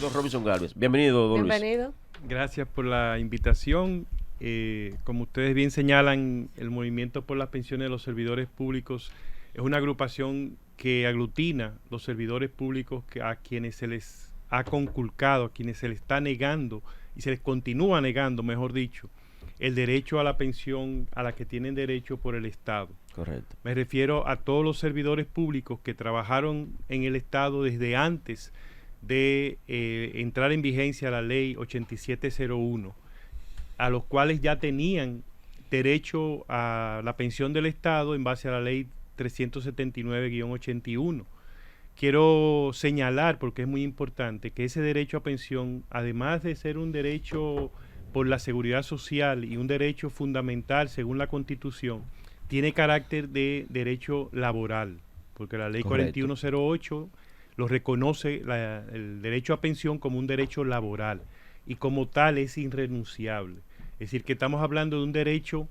don Robinson Galvez. Bienvenido, don Luis. Bienvenido. Gracias por la invitación. Como ustedes bien señalan, el Movimiento por las Pensiones de los Servidores Públicos es una agrupación que aglutina los servidores públicos a quienes se les ha conculcado, a quienes se les está negando y se les continúa negando, mejor dicho, el derecho a la pensión a la que tienen derecho por el Estado. Correcto. Me refiero a todos los servidores públicos que trabajaron en el Estado desde antes de entrar en vigencia la ley 8701, a los cuales ya tenían derecho a la pensión del Estado en base a la ley 379-81. Quiero señalar, porque es muy importante, que ese derecho a pensión, además de ser un derecho por la seguridad social y un derecho fundamental según la Constitución, tiene carácter de derecho laboral, porque la ley 4108 lo reconoce el derecho a pensión como un derecho laboral y como tal es irrenunciable. Es decir, que estamos hablando de un derecho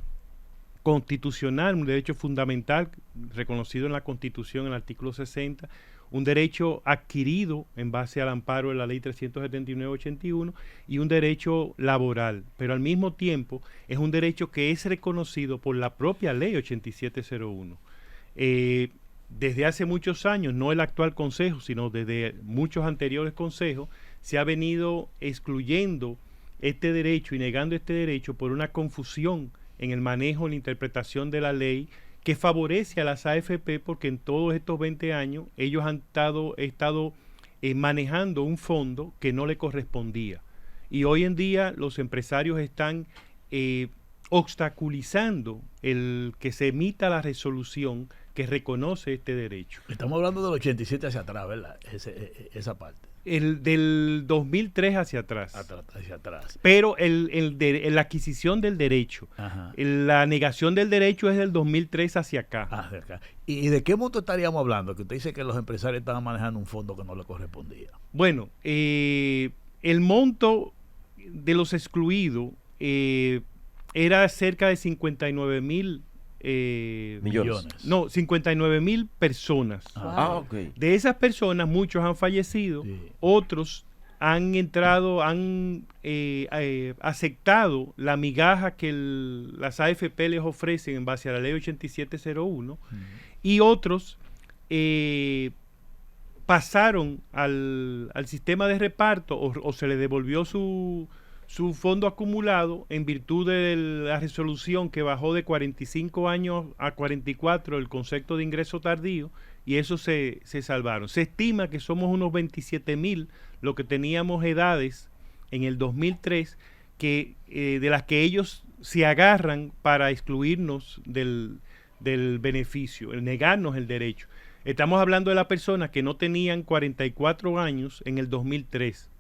constitucional, un derecho fundamental reconocido en la Constitución en el artículo 60, un derecho adquirido en base al amparo de la ley 379-81 y un derecho laboral, pero al mismo tiempo es un derecho que es reconocido por la propia ley 8701. Desde hace muchos años, no el actual consejo, sino desde muchos anteriores consejos, se ha venido excluyendo este derecho y negando este derecho por una confusión en el manejo y la interpretación de la ley que favorece a las AFP, porque en todos estos 20 años ellos han estado manejando un fondo que no le correspondía. Y hoy en día los empresarios están obstaculizando el que se emita la resolución que reconoce este derecho. Estamos hablando del 87 hacia atrás, ¿verdad? Esa parte. Del 2003 hacia atrás. Hacia atrás. Pero la adquisición del derecho, la negación del derecho es del 2003 hacia acá. ¿Y de qué monto estaríamos hablando? Que usted dice que los empresarios estaban manejando un fondo que no le correspondía. Bueno, el monto de los excluidos era cerca de 59,000 millones. No, 59,000 personas. Okay. De esas personas, muchos han fallecido, otros han entrado, han aceptado la migaja que las AFP les ofrecen en base a la ley 8701 y otros pasaron al sistema de reparto o se les devolvió su fondo acumulado en virtud de la resolución que bajó de 45 años a 44 el concepto de ingreso tardío, y eso se salvaron. Se estima que somos unos 27,000 lo que teníamos edades en el 2003 de las que ellos se agarran para excluirnos del beneficio, el negarnos el derecho. Estamos hablando de las personas que no tenían 44 años en el 2003,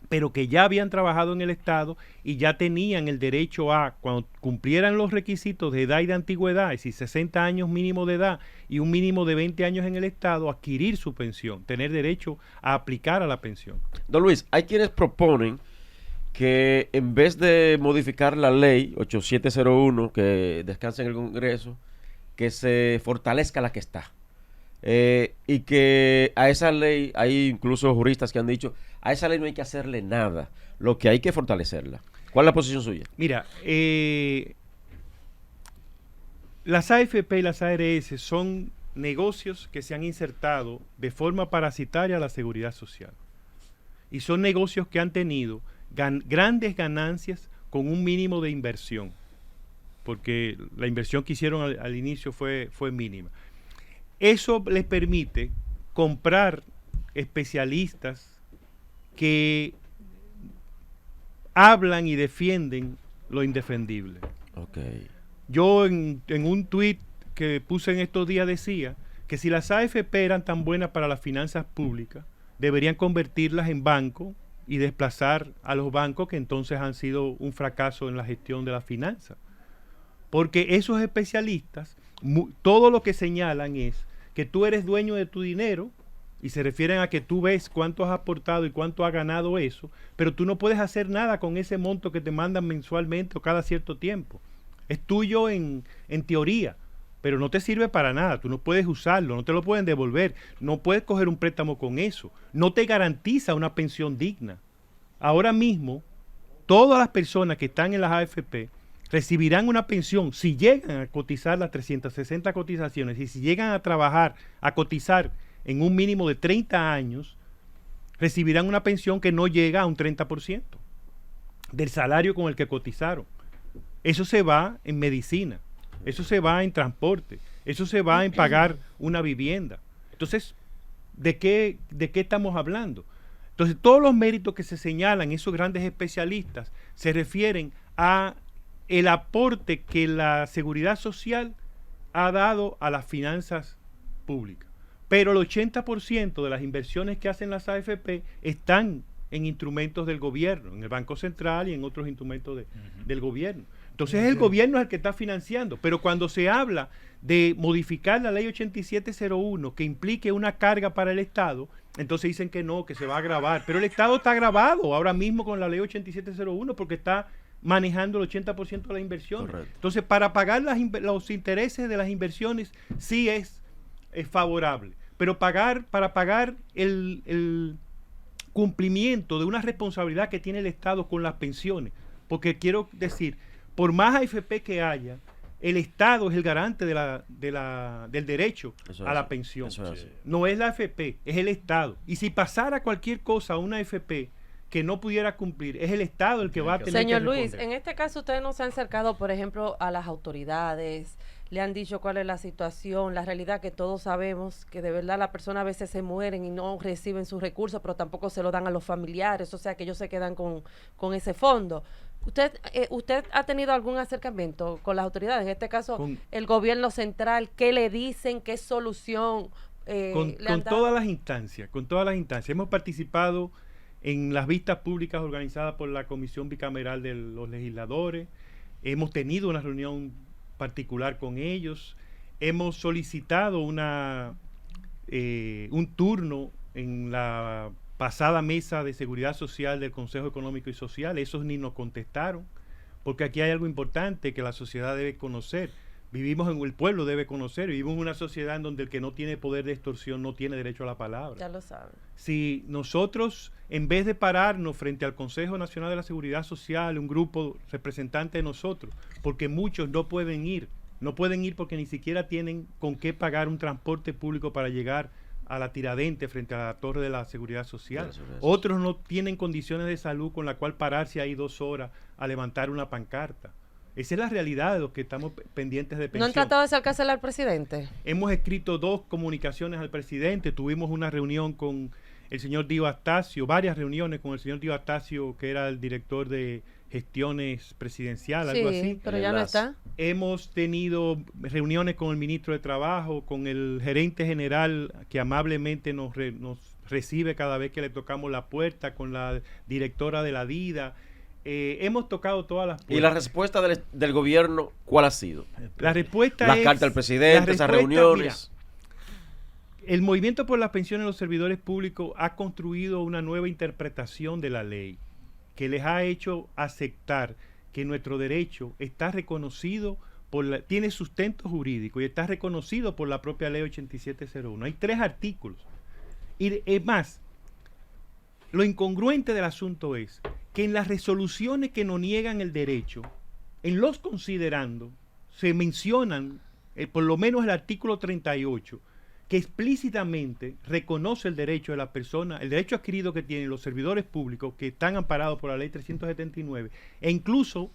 pero que ya habían trabajado en el Estado y ya tenían el derecho a, cuando cumplieran los requisitos de edad y de antigüedad, es decir, 60 años mínimo de edad y un mínimo de 20 años en el Estado, adquirir su pensión, tener derecho a aplicar a la pensión. Don Luis, hay quienes proponen que en vez de modificar la ley 8701 que descansa en el Congreso, que se fortalezca la que está. Y que a esa ley, hay incluso juristas que han dicho, a esa ley no hay que hacerle nada, lo que hay que fortalecerla. ¿Cuál es la posición suya? Mira, las AFP y las ARS son negocios que se han insertado de forma parasitaria a la seguridad social. Y son negocios que han tenido grandes ganancias con un mínimo de inversión, porque la inversión que hicieron al inicio fue mínima. Eso les permite comprar especialistas que hablan y defienden lo indefendible. Okay. Yo en un tuit que puse en estos días decía que si las AFP eran tan buenas para las finanzas públicas, deberían convertirlas en banco y desplazar a los bancos que entonces han sido un fracaso en la gestión de las finanzas. Porque esos especialistas, todo lo que señalan es que tú eres dueño de tu dinero, y se refieren a que tú ves cuánto has aportado y cuánto ha ganado eso, pero tú no puedes hacer nada con ese monto que te mandan mensualmente o cada cierto tiempo. Es tuyo en teoría, pero no te sirve para nada, tú no puedes usarlo, no te lo pueden devolver, no puedes coger un préstamo con eso, no te garantiza una pensión digna. Ahora mismo, todas las personas que están en las AFP recibirán una pensión si llegan a cotizar las 360 cotizaciones y si llegan a trabajar, a cotizar en un mínimo de 30 años, recibirán una pensión que no llega a un 30% del salario con el que cotizaron. Eso se va en medicina, eso se va en transporte, eso se va en pagar una vivienda. Entonces, ¿de qué estamos hablando? Entonces, todos los méritos que se señalan esos grandes especialistas se refieren a el aporte que la seguridad social ha dado a las finanzas públicas. Pero el 80% de las inversiones que hacen las AFP están en instrumentos del gobierno, en el Banco Central y en otros instrumentos del gobierno. Entonces el gobierno es el que está financiando. Pero cuando se habla de modificar la ley 8701 que implique una carga para el Estado, entonces dicen que no, que se va a agravar. Pero el Estado está agravado ahora mismo con la ley 8701 porque está manejando el 80% de las inversiones. Correcto. Entonces, para pagar los intereses de las inversiones sí es favorable. Pero para pagar el cumplimiento de una responsabilidad que tiene el Estado con las pensiones, porque quiero decir, por más AFP que haya, el Estado es el garante del derecho a la pensión. No es la AFP, es el Estado. Y si pasara cualquier cosa a una AFP que no pudiera cumplir, es el Estado el que va a tener Señor que Luis, responder. en este caso ustedes no se han acercado, por ejemplo, a las autoridades, le han dicho cuál es la situación, la realidad que todos sabemos, que de verdad las personas a veces se mueren y no reciben sus recursos, pero tampoco se lo dan a los familiares, o sea que ellos se quedan con ese fondo. ¿Usted ha tenido algún acercamiento con las autoridades? En este caso, el gobierno central, ¿qué le dicen? ¿Qué solución con todas las instancias? Con todas las instancias. Hemos participado en las vistas públicas organizadas por la Comisión Bicameral de los Legisladores. Hemos tenido una reunión particular con ellos. Hemos solicitado un turno en la pasada mesa de seguridad social del Consejo Económico y Social. Esos ni nos contestaron, porque aquí hay algo importante que la sociedad debe conocer. El pueblo debe conocer, vivimos en una sociedad en donde el que no tiene poder de extorsión no tiene derecho a la palabra. Ya lo saben. Si nosotros, en vez de pararnos frente al Consejo Nacional de la Seguridad Social, un grupo representante de nosotros, porque muchos no pueden ir porque ni siquiera tienen con qué pagar un transporte público para llegar a la Tiradentes frente a la Torre de la Seguridad Social. Otros no tienen condiciones de salud con la cual pararse ahí 2 horas a levantar una pancarta. Esa es la realidad de los que estamos pendientes de pensión. ¿No han tratado de acercársela al presidente? Hemos escrito 2 comunicaciones al presidente. Tuvimos una reunión con el señor Dio Astacio, varias reuniones con el señor Dio Astacio, que era el director de gestiones presidencial, algo así. Pero ya no está. Hemos tenido reuniones con el ministro de Trabajo, con el gerente general, que amablemente nos recibe cada vez que le tocamos la puerta, con la directora de la DIDA. Hemos tocado todas las puertas. ¿Y la respuesta del gobierno cuál ha sido? La respuesta la carta al presidente, esas reuniones. Mira, el Movimiento por las Pensiones de los Servidores Públicos ha construido una nueva interpretación de la ley que les ha hecho aceptar que nuestro derecho está reconocido tiene sustento jurídico y está reconocido por la propia ley 8701. Hay 3 artículos. Y es más, lo incongruente del asunto es que en las resoluciones que nos niegan el derecho, en los considerando, se mencionan, por lo menos el artículo 38, que explícitamente reconoce el derecho de la persona, el derecho adquirido que tienen los servidores públicos que están amparados por la ley 379, e incluso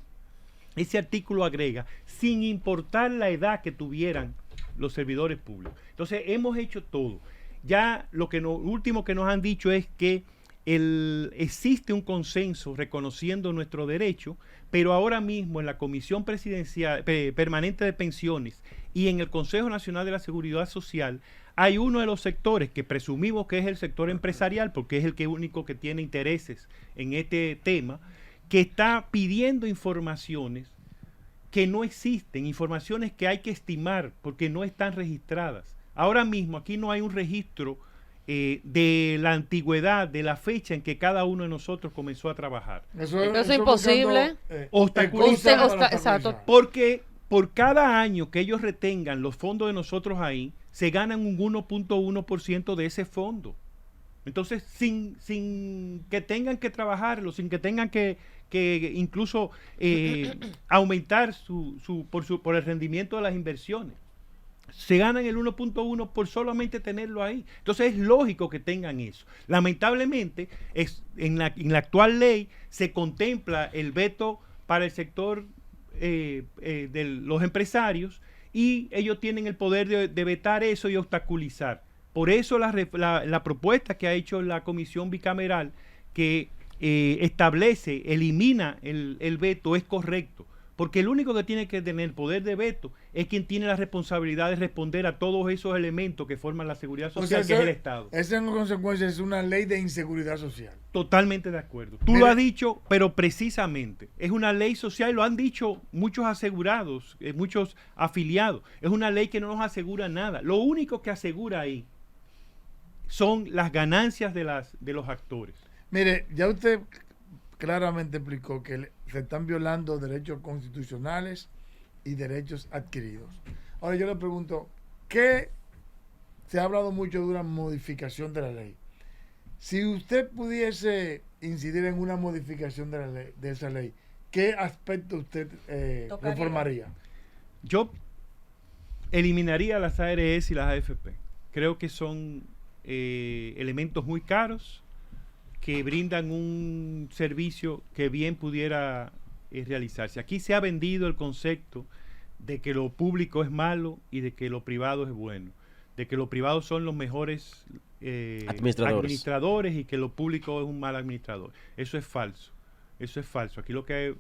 ese artículo agrega, sin importar la edad que tuvieran los servidores públicos. Entonces hemos hecho todo. Ya lo último que nos han dicho es que existe un consenso reconociendo nuestro derecho, pero ahora mismo en la Comisión Presidencial Permanente de Pensiones y en el Consejo Nacional de la Seguridad Social hay uno de los sectores que presumimos que es el sector empresarial, porque es el único que tiene intereses en este tema, que está pidiendo informaciones que no existen, informaciones que hay que estimar porque no están registradas. Ahora mismo aquí no hay un registro de la antigüedad, de la fecha en que cada uno de nosotros comenzó a trabajar. Eso es imposible. Exacto. Porque por cada año que ellos retengan los fondos de nosotros ahí, se ganan un 1.1% de ese fondo. Entonces, sin que tengan que trabajarlo, sin que tengan que incluso aumentar por el rendimiento de las inversiones. Se ganan el 1.1 por solamente tenerlo ahí. Entonces es lógico que tengan eso. Lamentablemente, en la actual ley se contempla el veto para el sector de los empresarios, y ellos tienen el poder de vetar eso y obstaculizar. Por eso la propuesta que ha hecho la comisión bicameral, que elimina el veto, es correcto. Porque el único que tiene que tener poder de veto es quien tiene la responsabilidad de responder a todos esos elementos que forman la seguridad social, que es el Estado. Esa en consecuencia es una ley de inseguridad social. Totalmente de acuerdo. Tú lo has dicho, pero precisamente es una ley social, lo han dicho muchos asegurados, muchos afiliados. Es una ley que no nos asegura nada. Lo único que asegura ahí son las ganancias de los actores. Mire, ya usted claramente explicó que se están violando derechos constitucionales y derechos adquiridos. Ahora yo le pregunto, ¿qué se ha hablado mucho de una modificación de la ley? Si usted pudiese incidir en una modificación de la ley, de esa ley, ¿qué aspecto usted reformaría? Yo eliminaría las ARS y las AFP. Creo que son elementos muy caros, que brindan un servicio que bien pudiera realizarse. Aquí se ha vendido el concepto de que lo público es malo y de que lo privado es bueno, de que los privados son los mejores administradores y que lo público es un mal administrador. Eso es falso. Eso es falso. Aquí lo que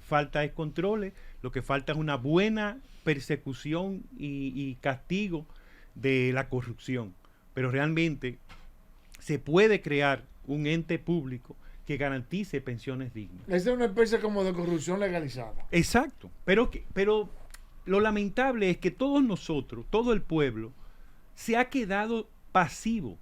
falta es controles, lo que falta es una buena persecución y castigo de la corrupción. Pero realmente se puede crear un ente público que garantice pensiones dignas. Esa es una especie como de corrupción legalizada. Exacto. Pero lo lamentable es que todos nosotros, todo el pueblo, se ha quedado pasivo,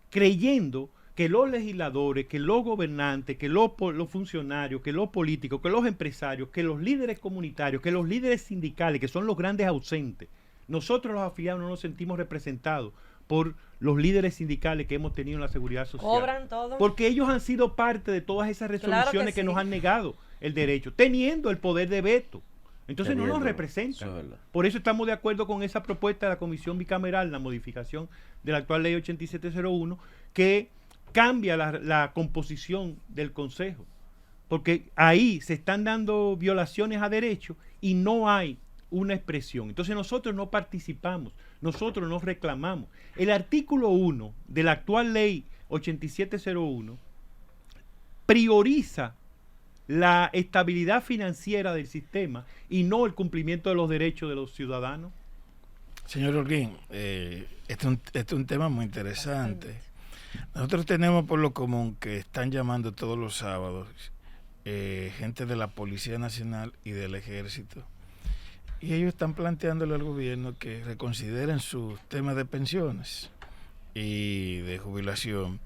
creyendo que los legisladores, que los gobernantes, que los funcionarios, que los políticos, que los empresarios, que los líderes comunitarios, que los líderes sindicales, que son los grandes ausentes, nosotros los afiliados no nos sentimos representados por los líderes sindicales que hemos tenido en la seguridad social. Cobran todo. Porque ellos han sido parte de todas esas resoluciones Claro que nos sí. han negado el derecho, teniendo el poder de veto. Entonces no nos representan. Por eso estamos de acuerdo con esa propuesta de la comisión bicameral, la modificación de la actual ley 8701, que cambia la composición del Consejo. Porque ahí se están dando violaciones a derechos y no hay una expresión. Entonces nosotros no participamos, nosotros no reclamamos. El artículo 1 de la actual ley 8701 prioriza la estabilidad financiera del sistema y no el cumplimiento de los derechos de los ciudadanos. Señor Holguín, este es un tema muy interesante. Nosotros tenemos por lo común que están llamando todos los sábados gente de la Policía Nacional y del Ejército. Y ellos están planteándole al gobierno que reconsideren sus temas de pensiones y de jubilación.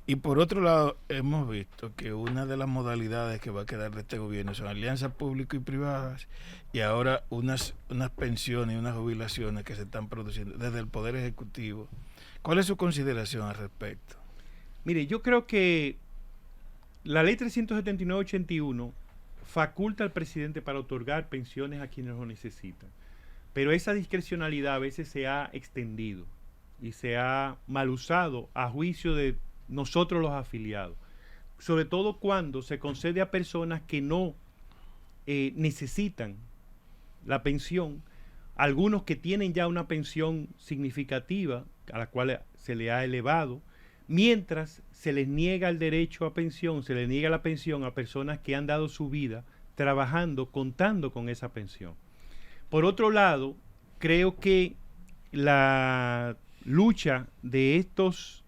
Y por otro lado, hemos visto que una de las modalidades que va a quedar de este gobierno son alianzas públicas y privadas, y ahora unas pensiones y unas jubilaciones que se están produciendo desde el Poder Ejecutivo. ¿Cuál es su consideración al respecto? Mire, yo creo que la ley 379-81 faculta al presidente para otorgar pensiones a quienes lo necesitan, pero esa discrecionalidad a veces se ha extendido y se ha mal usado a juicio de nosotros los afiliados, sobre todo cuando se concede a personas que no necesitan la pensión, algunos que tienen ya una pensión significativa a la cual se le ha elevado, mientras se les niega el derecho a pensión, se les niega la pensión a personas que han dado su vida trabajando, contando con esa pensión. Por otro lado, creo que la lucha de estos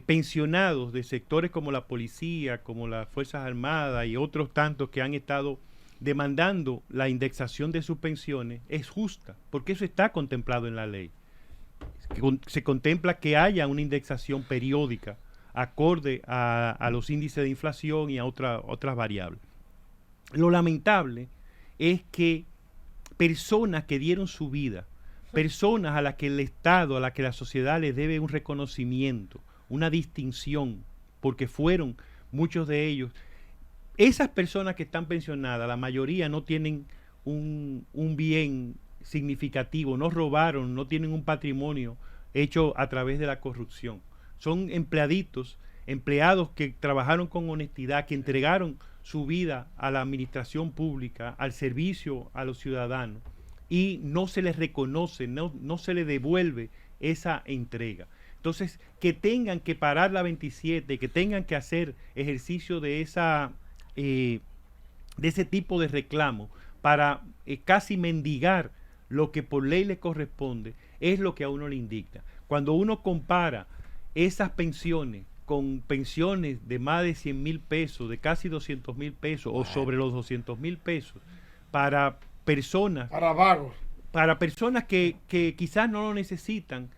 pensionados de sectores como la policía, como las Fuerzas Armadas y otros tantos que han estado demandando la indexación de sus pensiones es justa, porque eso está contemplado en la ley. Se contempla que haya una indexación periódica acorde a los índices de inflación y a otras variables. Lo lamentable es que personas que dieron su vida, personas a las que el Estado, a las que la sociedad les debe un reconocimiento, una distinción, porque fueron muchos de ellos. Esas personas que están pensionadas, la mayoría no tienen un bien significativo, no robaron, no tienen un patrimonio hecho a través de la corrupción. Son empleados que trabajaron con honestidad, que entregaron su vida a la administración pública, al servicio a los ciudadanos, y no se les reconoce, no se les devuelve esa entrega. Entonces, que tengan que parar la 27, que tengan que hacer ejercicio de ese tipo de reclamo para casi mendigar lo que por ley le corresponde, es lo que a uno le indigna. Cuando uno compara esas pensiones con pensiones de más de 100,000 pesos, de casi 200,000 pesos o sobre los 200,000 pesos para personas, para vagos, para personas que quizás no lo necesitan.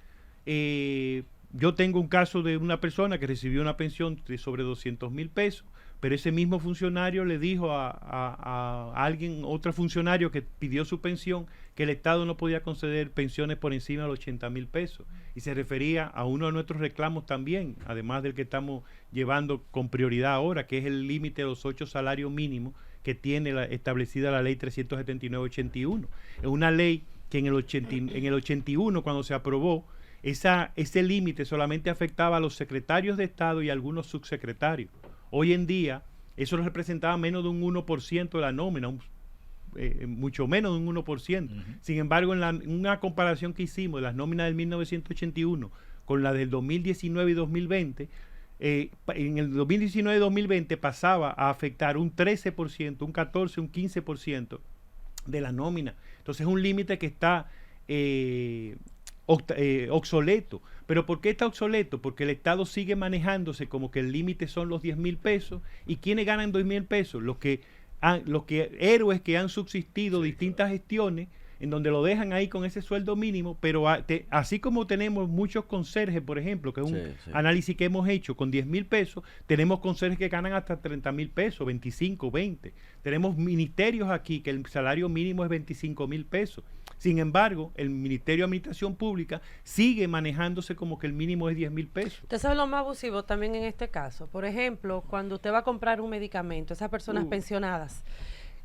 Yo tengo un caso de una persona que recibió una pensión de sobre 200,000 pesos, pero ese mismo funcionario le dijo a alguien, otro funcionario que pidió su pensión, que el Estado no podía conceder pensiones por encima de los 80,000 pesos. Y se refería a uno de nuestros reclamos también, además del que estamos llevando con prioridad ahora, que es el límite de los 8 salarios mínimos que tiene establecida la ley 379/81. Es una ley que en el 81, cuando se aprobó, ese límite solamente afectaba a los secretarios de Estado y a algunos subsecretarios. Hoy en día, eso representaba menos de un 1% de la nómina, mucho menos de un 1%. Sin embargo, en una comparación que hicimos de las nóminas del 1981 con la del 2019 y 2020, en el 2019 y 2020 pasaba a afectar un 13%, un 14%, un 15% de la nómina. Entonces es un límite que está obsoleto. ¿Pero por qué está obsoleto? Porque el Estado sigue manejándose como que el límite son los 10,000 pesos. ¿Y quiénes ganan 2,000 pesos? Los héroes que han subsistido distintas gestiones en donde lo dejan ahí con ese sueldo mínimo, pero así como tenemos muchos conserjes, por ejemplo, que es un análisis que hemos hecho con 10,000 pesos, tenemos conserjes que ganan hasta 30,000 pesos, 25, 20. Tenemos ministerios aquí que el salario mínimo es 25,000 pesos. Sin embargo, el Ministerio de Administración Pública sigue manejándose como que el mínimo es 10,000 pesos. Usted sabe lo más abusivo también en este caso. Por ejemplo, cuando usted va a comprar un medicamento, esas personas pensionadas,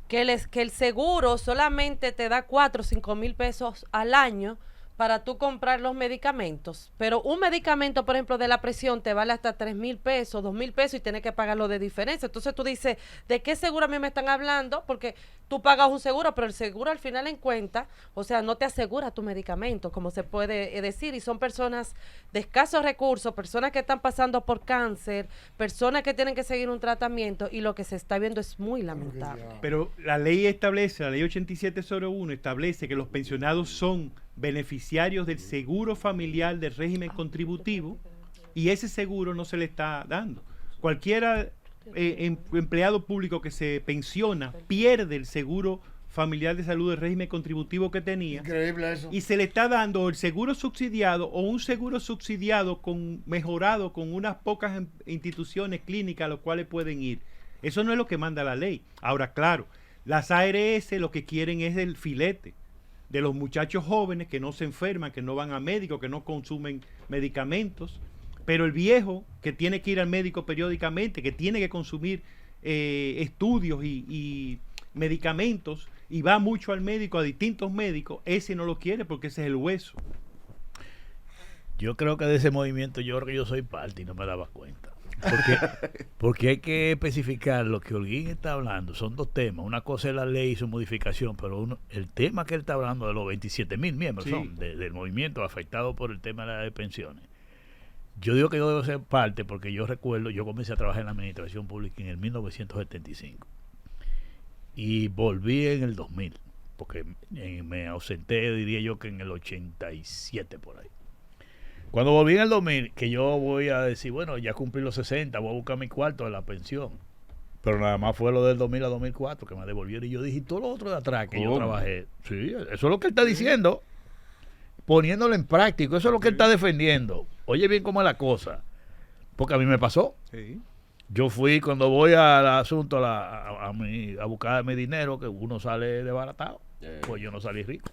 que el seguro solamente te da 4 o 5 mil pesos al año para tú comprar los medicamentos, pero un medicamento, por ejemplo, de la presión te vale hasta 3,000 pesos, 2,000 pesos y tienes que pagarlo de diferencia. Entonces tú dices, ¿de qué seguro a mí me están hablando? Porque tú pagas un seguro, pero el seguro al final en cuenta, o sea, no te asegura tu medicamento, como se puede decir, y son personas de escasos recursos, personas que están pasando por cáncer, personas que tienen que seguir un tratamiento, y lo que se está viendo es muy lamentable. Pero la ley 87/01 establece que los pensionados son beneficiarios del seguro familiar del régimen contributivo, y ese seguro no se le está dando. Cualquiera empleado público que se pensiona pierde el seguro familiar de salud del régimen contributivo que tenía. Increíble eso. Y se le está dando el seguro subsidiado o un seguro subsidiado mejorado con unas pocas instituciones clínicas a las cuales pueden ir. Eso no es lo que manda la ley. Ahora, claro, las ARS lo que quieren es el filete de los muchachos jóvenes que no se enferman, que no van a médico, que no consumen medicamentos, pero el viejo que tiene que ir al médico periódicamente, que tiene que consumir estudios y medicamentos, y va mucho al médico, a distintos médicos, ese no lo quiere porque ese es el hueso. Yo creo que de ese movimiento yo soy parte y no me daba cuenta. Porque hay que especificar lo que Holguín está hablando. Son dos temas. Una cosa es la ley y su modificación, pero el tema que él está hablando de los 27,000 miembros son del movimiento afectado por el tema de pensiones. Yo digo que yo debo ser parte porque yo recuerdo, yo comencé a trabajar en la administración pública en el 1975 y volví en el 2000, porque me ausenté, diría yo que en el 87 por ahí. Cuando volví en el 2000, que yo voy a decir, bueno, ya cumplí los 60, voy a buscar mi cuarto de la pensión. Pero nada más fue lo del 2000 a 2004 que me devolvieron. Y yo dije, todo lo otro de atrás que yo trabajé. Sí, eso es lo que él está diciendo, poniéndolo en práctico. Eso es lo que él está defendiendo. Oye bien cómo es la cosa. Porque a mí me pasó. Sí. Yo fui, cuando voy al asunto, a buscar mi dinero, que uno sale desbaratado. Pues yo no salí rico.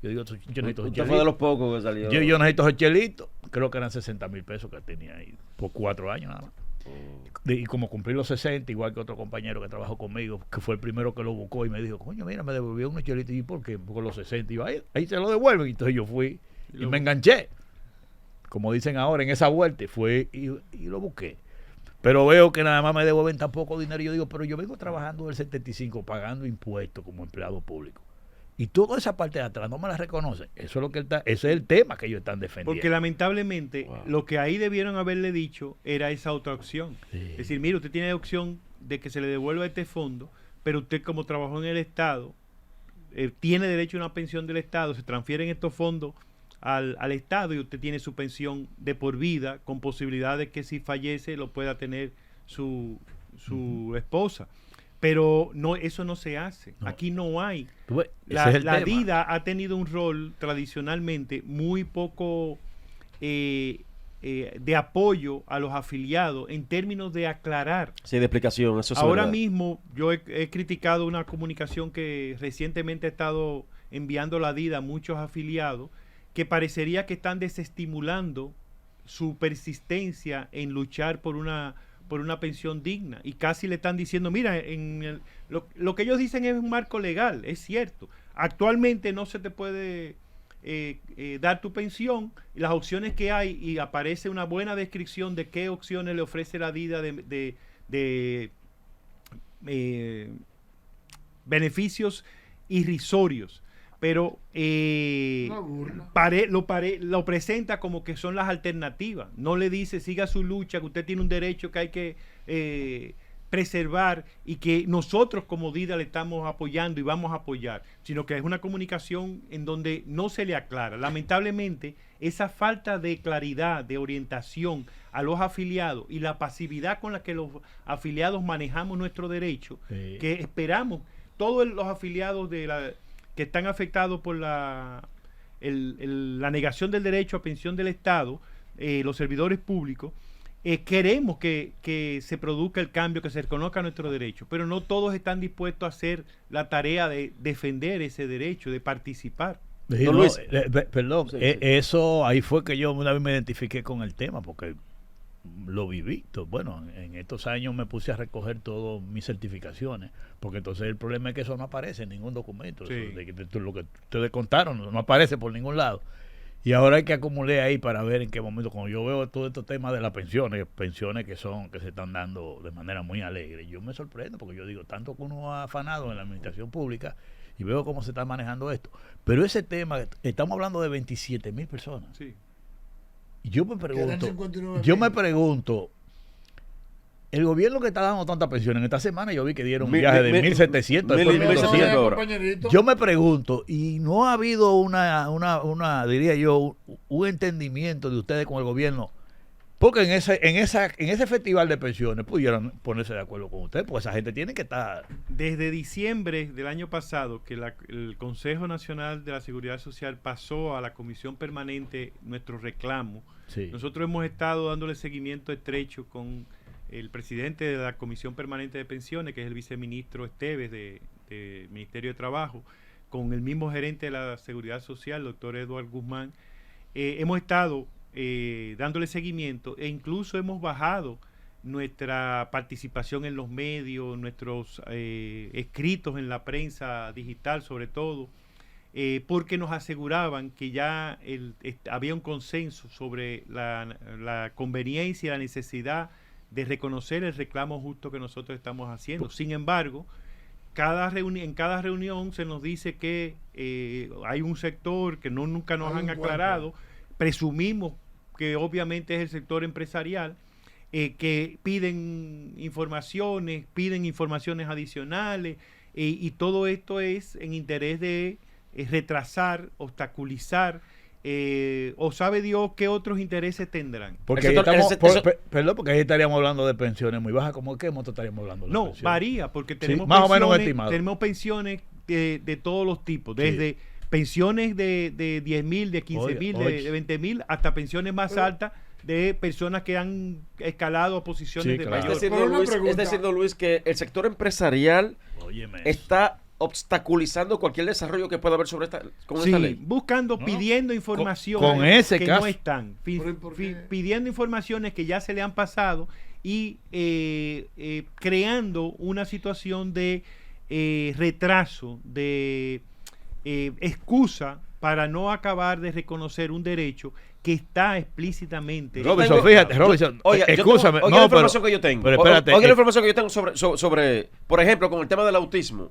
Yo digo, yo necesito Usted chelito. fue de los pocos que salió. Yo necesito el chelito. Creo que eran 60,000 pesos que tenía ahí por 4 años nada más. Y como cumplí los 60, igual que otro compañero que trabajó conmigo, que fue el primero que lo buscó y me dijo, coño, mira, me devolvió unos chelitos. ¿Y por qué? Porque los 60 iba ahí se lo devuelven. Entonces yo fui y me enganché. Como dicen ahora, en esa vuelta, fue y lo busqué. Pero veo que nada más me devuelven tan poco dinero. Yo digo, pero yo vengo trabajando del 75, pagando impuestos como empleado público. Y toda esa parte de atrás no me la reconocen. Eso es lo que ese es el tema que ellos están defendiendo. Porque lamentablemente Wow. lo que ahí debieron haberle dicho era esa otra opción. Sí. Es decir, mire, usted tiene opción de que se le devuelva este fondo, pero usted como trabajó en el Estado, tiene derecho a una pensión del Estado, se transfieren estos fondos al Estado y usted tiene su pensión de por vida con posibilidad de que si fallece lo pueda tener su esposa. Pero no, eso no se hace. No. Aquí no hay. ¿Tú ves? Ese La es el tema. DIDA ha tenido un rol tradicionalmente muy poco de apoyo a los afiliados en términos de aclarar. Sí, de explicación, eso es Ahora verdad. mismo yo he criticado una comunicación que recientemente ha estado enviando la DIDA a muchos afiliados que parecería que están desestimulando su persistencia en luchar por una pensión digna y casi le están diciendo, mira, lo que ellos dicen es un marco legal, es cierto. Actualmente no se te puede dar tu pensión, y las opciones que hay, y aparece una buena descripción de qué opciones le ofrece la DIDA de beneficios irrisorios, pero Una burla. lo presenta como que son las alternativas. No le dice siga su lucha, que usted tiene un derecho que hay que preservar y que nosotros como DIDA le estamos apoyando y vamos a apoyar, sino que es una comunicación en donde no se le aclara. Lamentablemente, esa falta de claridad, de orientación a los afiliados y la pasividad con la que los afiliados manejamos nuestro derecho, Sí. que esperamos, todos los afiliados que están afectados por la negación del derecho a pensión del Estado, los servidores públicos, queremos que se produzca el cambio, que se reconozca nuestro derecho, pero no todos están dispuestos a hacer la tarea de defender ese derecho, de participar. Sí, Don no, Luis. perdón, Sí, sí. eso ahí fue que yo una vez me identifiqué con el tema, porque lo viví. Bueno, en estos años me puse a recoger todas mis certificaciones, porque entonces el problema es que eso no aparece en ningún documento. Sí. Eso de lo que ustedes contaron no aparece por ningún lado. Y ahora hay que acumular ahí para ver en qué momento, cuando yo veo todo estos temas de las pensiones que se están dando de manera muy alegre, yo me sorprendo, porque yo digo, tanto que uno ha afanado en la administración pública y veo cómo se está manejando esto. Pero ese tema, estamos hablando de 27,000 personas. Sí. Y yo me Quedan pregunto, 59,000. el gobierno que está dando tantas pensiones, en esta semana yo vi que dieron un Mil- viaje de mil- 1.700, mil- después mil- 1.800. ahora. Compañerito. Yo me pregunto, y no ha habido diría yo, un entendimiento de ustedes con el gobierno, porque en ese festival de pensiones pudieran ponerse de acuerdo con ustedes, porque esa gente tiene que estar. Desde diciembre del año pasado, que el Consejo Nacional de la Seguridad Social pasó a la Comisión Permanente nuestro reclamo, Sí. nosotros hemos estado dándole seguimiento estrecho con el presidente de la Comisión Permanente de Pensiones, que es el viceministro Esteves del Ministerio de Trabajo, con el mismo gerente de la Seguridad Social, doctor Eduardo Guzmán. Hemos estado dándole seguimiento e incluso hemos bajado nuestra participación en los medios, nuestros escritos en la prensa digital sobre todo, porque nos aseguraban que ya había un consenso sobre la conveniencia y la necesidad de reconocer el reclamo justo que nosotros estamos haciendo. Sin embargo, en cada reunión se nos dice que hay un sector que nunca nos Hay han un aclarado, presumimos que obviamente es el sector empresarial, que piden informaciones adicionales, y todo esto es en interés de retrasar, obstaculizar, o sabe Dios qué otros intereses tendrán. Porque El ahí sector- estamos, el se- perdón, porque ahí estaríamos hablando de pensiones muy bajas. ¿Cómo qué monto estaríamos hablando de No, pensiones? varía, porque tenemos más o menos pensiones, estimado. tenemos pensiones de todos los tipos, Sí. desde pensiones de 10,000, de 15,000, Oye. de 20,000, hasta pensiones más Pero- altas de personas que han escalado a posiciones Sí, de claro. Es mayor. decir, Pero don una Luis, pregunta. Don Luis, que el sector empresarial Óyeme. está obstaculizando cualquier desarrollo que pueda haber sobre esta Sí, ley. buscando, No. pidiendo información Con ese que caso. no están, Pero, ¿por qué? pidiendo informaciones que ya se le han pasado y creando una situación de retraso, de excusa para no acabar de reconocer un derecho que está explícitamente. Robinson, Tengo- fíjate, Robinson, Oiga, escúchame. oiga No, la pero, información que yo tengo. pero espérate. Oiga la información que yo tengo sobre, por ejemplo, con el tema del autismo.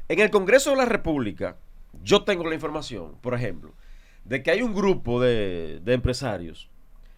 En el Congreso de la República, yo tengo la información, por ejemplo, de que hay un grupo de empresarios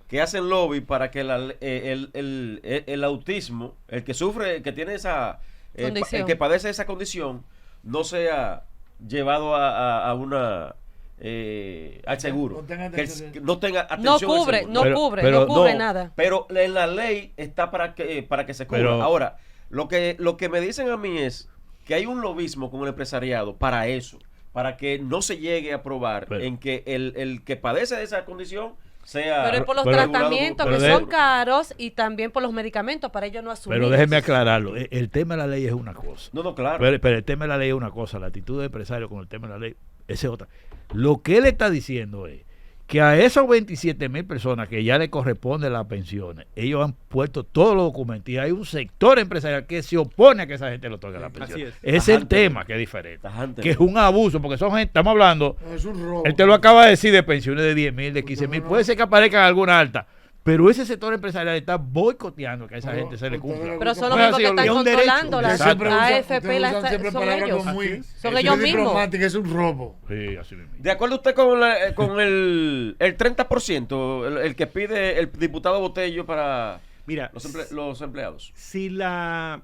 que hacen lobby para que el autismo, el que sufre, que tiene esa, Condición. el que padece esa condición, no sea llevado a una al seguro. No tenga Que atención. que no tenga No atención al cubre, seguro. no Pero- cubre, pero no cubre No, nada. Pero en la ley está para que se cubra. Pero- Ahora, lo que me dicen a mí es que hay un lobismo con el empresariado para eso, para que no se llegue a aprobar Pero- en que el que padece de esa condición sea Pero es por los pero- tratamientos pero que de- son caros y también por los medicamentos para ellos no asumir. Pero déjeme aclararlo. El tema de la ley es una cosa. No, claro. Pero el tema de la ley es una cosa. La actitud del empresario con el tema de la ley, esa es otra. Lo que él está diciendo es que a esos 27,000 personas que ya le corresponden las pensiones, ellos han puesto todos los documentos y hay un sector empresarial que se opone a que esa gente le otorgue la pensión. así es. Ese es el Tajante. tema que es diferente. Tajante. Que es un abuso, porque son gente, estamos hablando, Es un robo. él te lo acaba de decir, de pensiones de 10,000, de 15,000, puede ser que aparezcan alguna alta, pero ese sector empresarial está boicoteando que a esa Pero- gente se le pero- cumpla. Pero son No los es mismos así, que están es un derecho. controlando las Exacto. AFP, Ustedes las usan siempre son palabras ellos. muy- Son muy ellos mismos. diplomáticas, es un robo. Sí, así mismo. De acuerdo usted con el 30%, el que pide el diputado Botello para Mira, los empleados. si la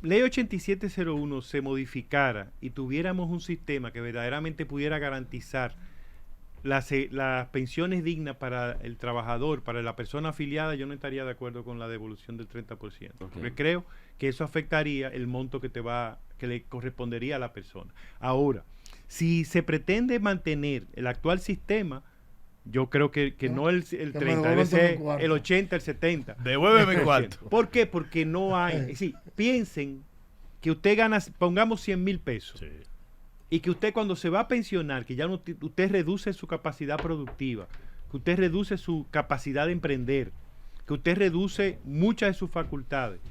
ley 8701 se modificara y tuviéramos un sistema que verdaderamente pudiera garantizar las pensiones dignas para el trabajador, para la persona afiliada, yo no estaría de acuerdo con la devolución del 30%, porque creo que eso afectaría el monto que le correspondería a la persona. Ahora, si se pretende mantener el actual sistema, yo creo que no el me 30, devuelvan debe todo ser mi cuarto. el 80, el 70. Devuélveme mi cuarto. ¿Por qué? Porque no hay. Sí, piensen que usted gana, pongamos 100,000 pesos. Sí. Y que usted cuando se va a pensionar, que ya no, usted reduce su capacidad productiva, que usted reduce su capacidad de emprender, que usted reduce muchas de sus facultades.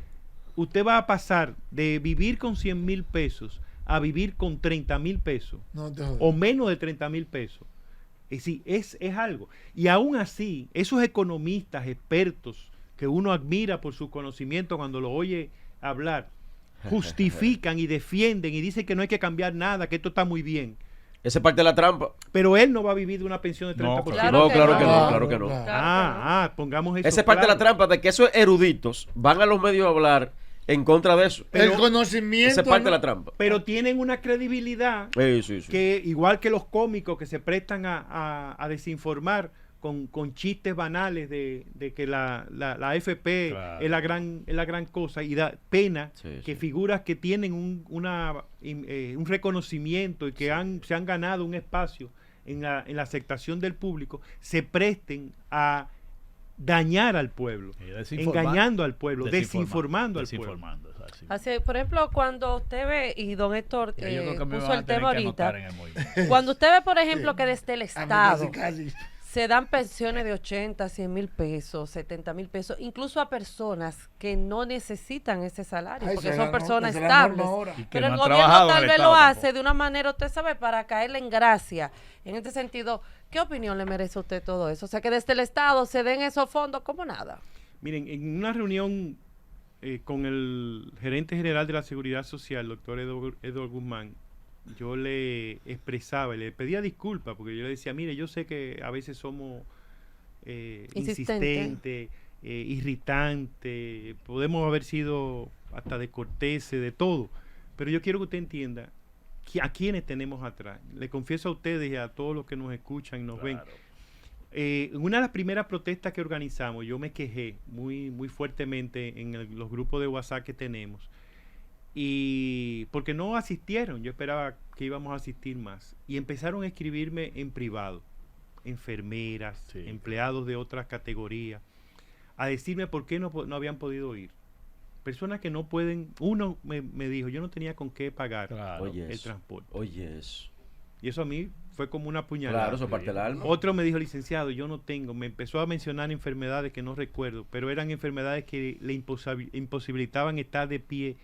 Usted va a pasar de vivir con 100,000 pesos a vivir con 30,000 pesos No te jodas. o menos de 30,000 pesos. Es decir, es algo. Y aún así, esos economistas expertos que uno admira por su conocimiento cuando lo oye hablar, justifican y defienden y dicen que no hay que cambiar nada, que esto está muy bien. Esa es parte de la trampa. Pero él no va a vivir de una pensión de 30%. No, Claro No, que claro no. que no, Claro, claro que no. claro. Pongamos eso. Esa es parte de la claro. trampa de que esos eruditos van a los medios a hablar en contra de eso. El conocimiento. Esa es parte de ¿no? la trampa. Pero tienen una credibilidad Sí. que, igual que los cómicos que se prestan a desinformar con chistes banales de que la AFP Claro. es la gran cosa, y da pena Sí, que sí. figuras que tienen un reconocimiento y que se han ganado un espacio en la aceptación del público, se presten a dañar al pueblo, Y desinformar. engañando al pueblo, desinformando al pueblo. Desinformando, es así. Así, por ejemplo, cuando usted ve, y don Héctor Ya yo creo que me puso van a el tener tema que anotar ahorita, en el movimiento. cuando usted ve, por ejemplo, que desde el A mí Estado casi. se dan pensiones de 80, 100,000 pesos, 70,000 pesos, incluso a personas que no necesitan ese salario, Ay, porque esa son es la personas esa es la norma estables. ahora. Y que Pero no el han gobierno trabajado en tal el vez lo Estado hace tampoco. de una manera, usted sabe, para caerle en gracia. En este sentido, ¿qué opinión le merece a usted todo eso? O sea, que desde el Estado se den esos fondos como nada. Miren, en una reunión con el gerente general de la Seguridad Social, doctor Eduardo Guzmán, yo le expresaba y le pedía disculpas porque yo le decía, mire, yo sé que a veces somos insistentes, irritantes, podemos haber sido hasta descorteses, de todo, pero yo quiero que usted entienda a quiénes tenemos atrás. Le confieso a ustedes y a todos los que nos escuchan y nos ven. Claro. En una de las primeras protestas que organizamos, yo me quejé muy fuertemente en los grupos de WhatsApp que tenemos, y porque no asistieron. Yo esperaba que íbamos a asistir más, y empezaron a escribirme en privado, enfermeras, Sí. empleados de otras categorías, a decirme por qué no habían podido ir, Personas que no pueden, uno me dijo, yo no tenía con qué pagar Oye, el eso. transporte. Oye, eso. Y eso a mí fue como una puñalada. Claro, eso parte del alma. Otro me dijo, licenciado, yo no tengo. Me empezó a mencionar enfermedades que no recuerdo, pero eran enfermedades que le imposibilitaban estar de pie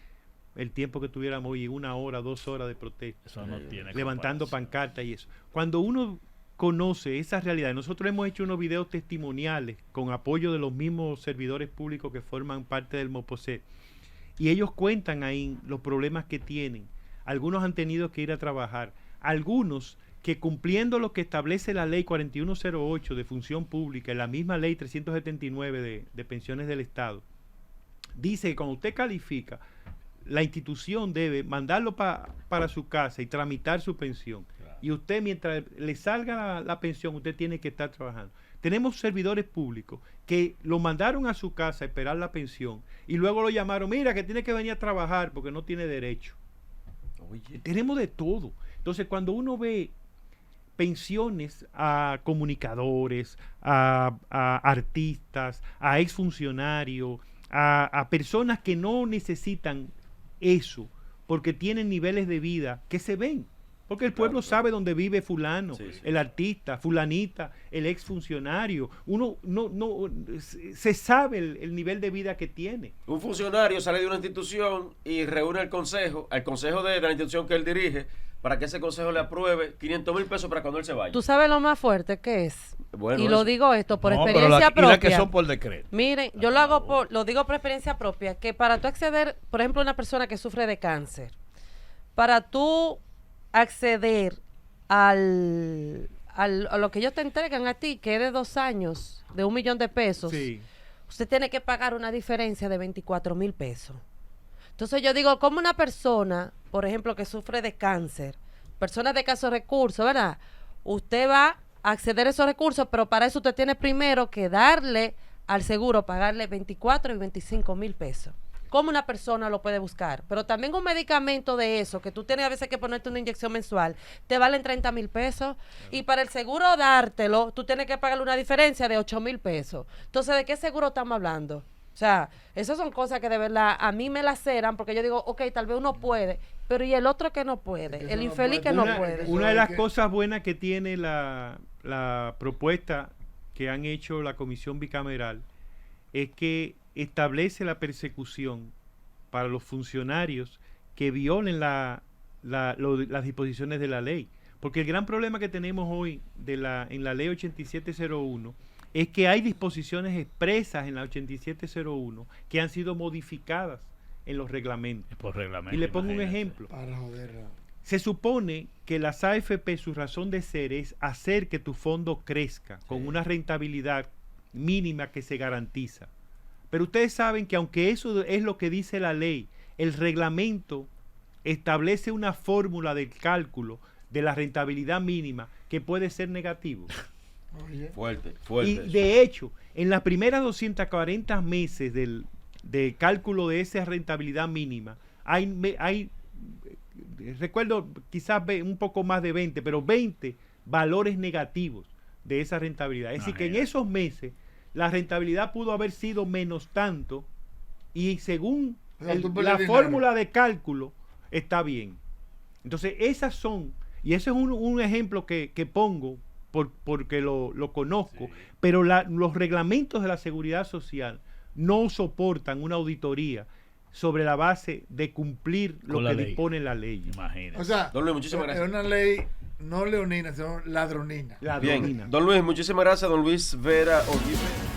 el tiempo que tuviéramos hoy, 1 hora, 2 horas de protesta. Eso no tiene Levantando comparación. pancartas y eso. Cuando uno conoce esa realidad, nosotros hemos hecho unos videos testimoniales con apoyo de los mismos servidores públicos que forman parte del MOPOSET, y ellos cuentan ahí los problemas que tienen. Algunos han tenido que ir a trabajar, algunos que cumpliendo lo que establece la ley 4108 de función pública y la misma ley 379 de pensiones del Estado, dice que cuando usted califica, la institución debe mandarlo para su casa y tramitar su pensión. Claro. Y usted, mientras le salga la pensión, usted tiene que estar trabajando. Tenemos servidores públicos que lo mandaron a su casa a esperar la pensión y luego lo llamaron, mira que tiene que venir a trabajar porque no tiene derecho. Oye. Tenemos de todo. Entonces, cuando uno ve pensiones a comunicadores, a artistas, a exfuncionarios, a personas que no necesitan eso, porque tienen niveles de vida que se ven. Porque el pueblo sabe dónde vive fulano, Sí, sí. el artista, fulanita, el exfuncionario. Uno se sabe el nivel de vida que tiene. Un funcionario sale de una institución y reúne al consejo de la institución que él dirige, para que ese consejo le apruebe 500,000 pesos para cuando él se vaya. ¿Tú sabes lo más fuerte que es? Bueno, Y eso. lo digo esto por No, pero experiencia y las que propia. son por decreto. Miren, yo lo digo por experiencia propia, que para tú acceder, por ejemplo, una persona que sufre de cáncer, para tú acceder a lo que ellos te entregan a ti, que es de 2 años, de 1 millón de pesos, Sí. usted tiene que pagar una diferencia de 24,000 pesos. Entonces yo digo, como una persona, por ejemplo, que sufre de cáncer, personas de escasos recursos, ¿verdad? Usted va a acceder a esos recursos, pero para eso usted tiene primero que darle al seguro, pagarle 24 y 25,000 pesos. ¿Cómo una persona lo puede buscar? Pero también un medicamento de eso, que tú tienes a veces que ponerte una inyección mensual, te valen 30,000 pesos. Y para el seguro dártelo, tú tienes que pagarle una diferencia de 8,000 pesos. Entonces, ¿de qué seguro estamos hablando? O sea, esas son cosas que de verdad a mí me laceran, porque yo digo, ok, tal vez uno puede, pero ¿y el otro que no puede? Es que El eso no infeliz puede. que no Una- puede. Una de Eso las es que- cosas buenas que tiene la propuesta que han hecho la comisión bicameral es que establece la persecución para los funcionarios que violen las disposiciones de la ley. Porque el gran problema que tenemos hoy en la ley 8701 es que hay disposiciones expresas en la 8701 que han sido modificadas en los reglamentos. Por reglamento. Y le pongo un imagínate. ejemplo. Para joderla. Se supone que las AFP, su razón de ser es hacer que tu fondo crezca con una rentabilidad mínima que se garantiza. Pero ustedes saben que aunque eso es lo que dice la ley, el reglamento establece una fórmula de cálculo de la rentabilidad mínima que puede ser negativo. Oye. Fuerte. Y de hecho, en las primeras 240 meses de cálculo de esa rentabilidad mínima, hay recuerdo quizás un poco más de 20, pero 20 valores negativos de esa rentabilidad. Es decir, que en Imagínate. esos meses la rentabilidad pudo haber sido menos tanto y según O sea, tú pierdes la dinero. fórmula de cálculo está bien. Entonces esas son, y ese es un ejemplo que pongo porque lo conozco, pero los reglamentos de la seguridad social no soportan una auditoría sobre la base de cumplir lo Con la que ley. dispone la ley. Imagínate. O sea, Don Luis, muchísimas es gracias. una ley no leonina, sino ladronina. La Bien, adrenalina. don Luis, muchísimas gracias, don Luis Vera Oguibe.